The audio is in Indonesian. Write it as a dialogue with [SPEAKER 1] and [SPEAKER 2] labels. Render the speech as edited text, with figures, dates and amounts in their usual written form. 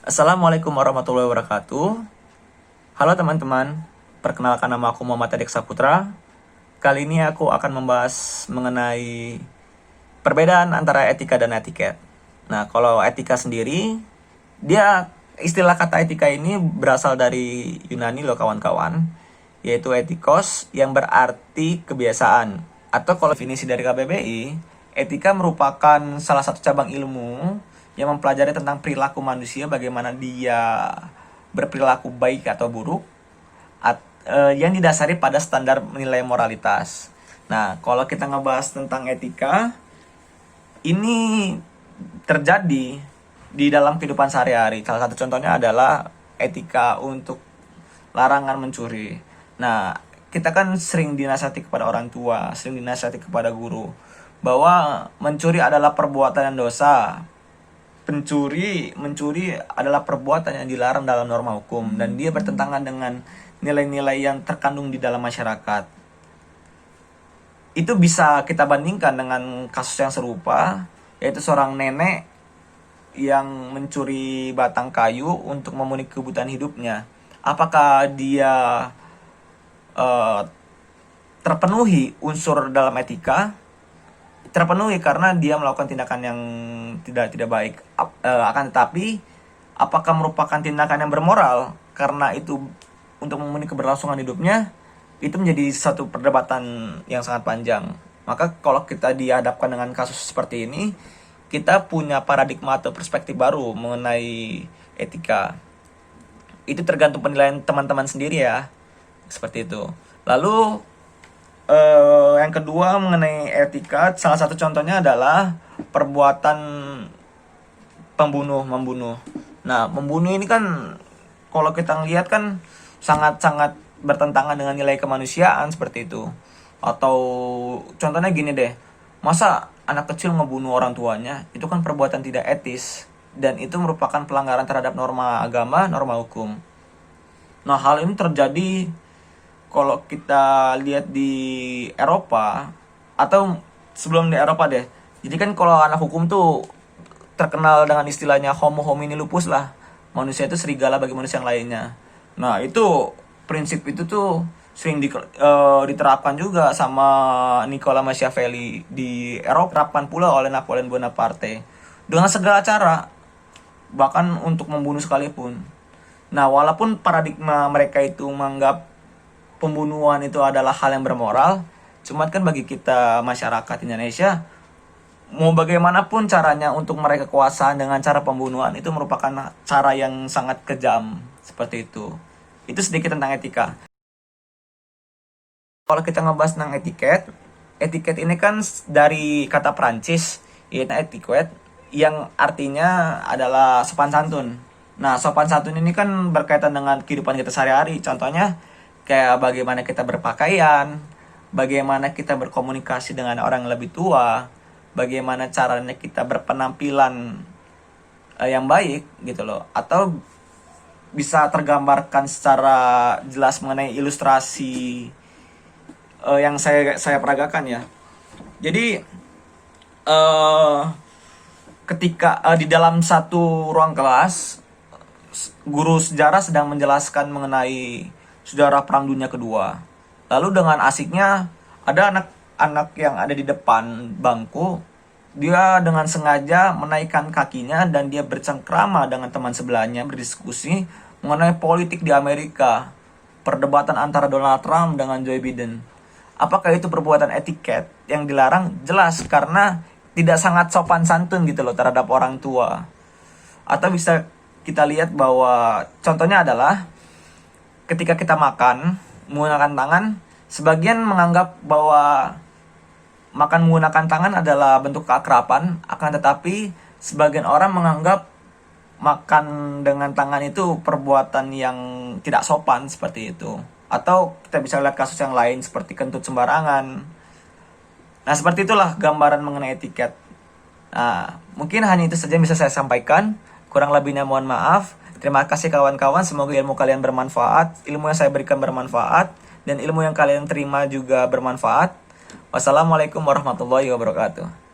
[SPEAKER 1] Assalamualaikum warahmatullahi wabarakatuh. Halo teman-teman, perkenalkan nama aku Muhammad Adik Saputra. Kali ini aku akan membahas mengenai perbedaan antara etika dan etiket. Nah, kalau etika sendiri, istilah kata etika ini berasal dari Yunani loh kawan-kawan, yaitu etikos yang berarti kebiasaan. Atau kalau definisi dari KBBI, etika merupakan salah satu cabang ilmu yang mempelajari tentang perilaku manusia, bagaimana dia berperilaku baik atau buruk, yang didasari pada standar nilai moralitas. Nah, kalau kita ngebahas tentang etika, ini terjadi di dalam kehidupan sehari-hari. Salah satu contohnya adalah etika untuk larangan mencuri. Nah, kita kan sering dinasihati kepada orang tua, sering dinasihati kepada guru, bahwa mencuri adalah perbuatan yang dosa. Mencuri adalah perbuatan yang dilarang dalam norma hukum, dan dia bertentangan dengan nilai-nilai yang terkandung di dalam masyarakat. Itu bisa kita bandingkan dengan kasus yang serupa, yaitu seorang nenek yang mencuri batang kayu untuk memenuhi kebutuhan hidupnya. Apakah dia terpenuhi unsur dalam etika? Terpenuhi karena dia melakukan tindakan yang tidak baik. Akan tetapi, apakah merupakan tindakan yang bermoral karena itu untuk memenuhi keberlangsungan hidupnya? Itu menjadi satu perdebatan yang sangat panjang. Maka kalau kita dihadapkan dengan kasus seperti ini, kita punya paradigma atau perspektif baru mengenai etika. Itu tergantung penilaian teman-teman sendiri ya, seperti itu. Lalu yang kedua mengenai etika, salah satu contohnya adalah perbuatan membunuh. Nah, membunuh ini kan kalau kita ngelihat kan sangat-sangat bertentangan dengan nilai kemanusiaan seperti itu. Atau contohnya gini deh, masa anak kecil ngebunuh orang tuanya? Itu kan perbuatan tidak etis, dan itu merupakan pelanggaran terhadap norma agama, norma hukum. Nah, hal ini terjadi kalau kita lihat di Eropa, atau sebelum di Eropa deh. Jadi kan kalau anak hukum tuh terkenal dengan istilahnya homo homini lupus lah. Manusia itu serigala bagi manusia yang lainnya. Nah, itu prinsip itu tuh sering diterapkan juga sama Nicola Machiavelli di Eropa, terapkan pula oleh Napoleon Bonaparte dengan segala cara, bahkan untuk membunuh sekalipun. Nah, walaupun paradigma mereka itu menganggap pembunuhan itu adalah hal yang bermoral, cuma kan bagi kita masyarakat Indonesia, mau bagaimanapun caranya untuk meraih kekuasaan dengan cara pembunuhan itu merupakan cara yang sangat kejam, seperti itu. Itu sedikit tentang etika. Kalau kita ngebahas tentang etiket ini kan dari kata Prancis, yaitu etiquette, yang artinya adalah sopan santun. Nah, sopan santun ini kan berkaitan dengan kehidupan kita sehari-hari. Contohnya, kayak bagaimana kita berpakaian, bagaimana kita berkomunikasi dengan orang yang lebih tua, bagaimana caranya kita berpenampilan yang baik gitu loh. Atau bisa tergambarkan secara jelas mengenai ilustrasi yang saya peragakan ya. Jadi ketika di dalam satu ruang kelas, guru sejarah sedang menjelaskan mengenai sejarah Perang Dunia Kedua. Lalu dengan asiknya ada anak-anak yang ada di depan bangku, dia dengan sengaja menaikkan kakinya dan dia bercengkrama dengan teman sebelahnya, berdiskusi mengenai politik di Amerika, perdebatan antara Donald Trump dengan Joe Biden. Apakah itu perbuatan etiket yang dilarang? Jelas, karena tidak sangat sopan santun gitu loh terhadap orang tua. Atau bisa kita lihat bahwa contohnya adalah ketika kita makan menggunakan tangan, sebagian menganggap bahwa makan menggunakan tangan adalah bentuk keakraban, akan tetapi sebagian orang menganggap makan dengan tangan itu perbuatan yang tidak sopan, seperti itu. Atau kita bisa lihat kasus yang lain seperti kentut sembarangan. Nah, seperti itulah gambaran mengenai etiket. Nah, mungkin hanya itu saja yang bisa saya sampaikan. Kurang lebihnya mohon maaf. Terima kasih kawan-kawan, semoga ilmu kalian bermanfaat, ilmu yang saya berikan bermanfaat, dan ilmu yang kalian terima juga bermanfaat. Wassalamualaikum warahmatullahi wabarakatuh.